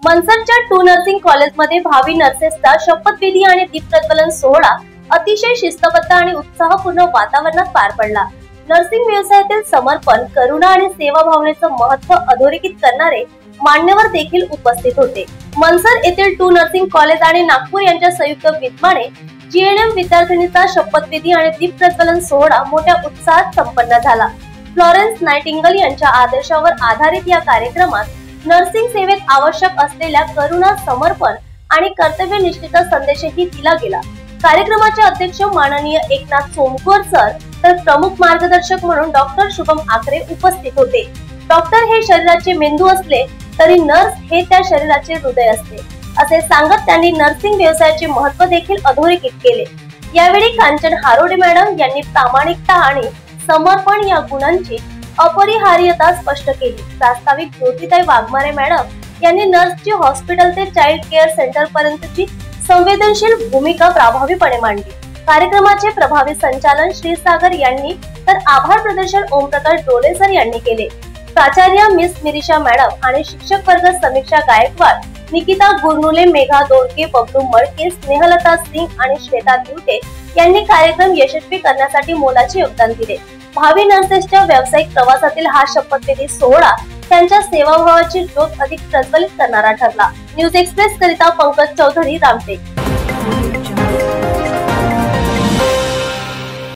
मनसरच्या to nursing कॉलेजमध्ये भावी नर्सेसचा शपथविधी आणि दीपप्रज्वलन सोहळा अतिशय शिस्तबद्ध आणि उत्साहपूर्ण वातावरणात पार पडला। नर्सिंग व्यवसायातील समर्पण, करुणा आणि सेवा भावनेचं महत्त्व अधोरेखित करणारे मान्यवर देखील उपस्थित होते। मनसर येथील टू नर्सिंग कॉलेज आणि नागपूर यांच्या संयुक्त विद्यमाने जीएनएम विद्यार्थिनीचा शपथविधी आणि दीपप्रज्वलन सोहळा मोठ्या उत्साहात संपन्न झाला। फ्लॉरेन्स नाइटिंगेल यांच्या आदर्शावर आधारित या कार्यक्रमात नर्सिंग सेवेत आवश्यक असलेल्या करुणा, समर्पण आणि कर्तव्यनिष्ठेचा संदेशही दिला गेला। कार्यक्रमाचे अध्यक्ष माननीय एकनाथ सोमकर सर तर प्रमुख मार्गदर्शक म्हणून डॉक्टर शुभम आकरे उपस्थित होते। डॉक्टर हे शरीराचे मेंदू असले तरी नर्स हे त्या शरीराचे हृदय असते, असे सांगत त्यांनी नर्सिंग व्यवसायाचे महत्त्व देखील अधोरेखित केले। यावेळी कांचन हारोडे मॅडम यांनी प्रामाणिकता आणि समर्पण या गुणांची अपरिहार्यता स्पष्ट केली। प्रास्ताविक ज्योतिताई वाघमारे मॅडम यांनी नर्सची हॉस्पिटल ते चाइल्ड केअर सेंटर पर्यंतची संवेदनशील भूमिका प्रभावीपणे मांडली। कार्यक्रमाचे प्रभावी संचालन श्रीसागर यांनी तर आभार प्रदर्शन ओमप्रकाश डोले सर यांनी केले। प्राचार्य मिस मिरिशा मॅडम आणि शिक्षक वर्ग समीक्षा गायकवाड, निकिता गुरनुले, मेघा दोडके, बबलू मडके, स्नेहलता सिंग आणि श्वेता दिवटे यांनी कार्यक्रम यशस्वी करण्यासाठी मोलाचे योगदान दिले। भावी नर्सेसच्या व्यावसायिक प्रवासातील हा शपथविधी सोहळा त्यांच्या सेवाभावाची ज्योत अधिक प्रज्वलित करणारा ठरला। न्यूज एक्सप्रेस करिता पंकज चौधरी, रामटेक।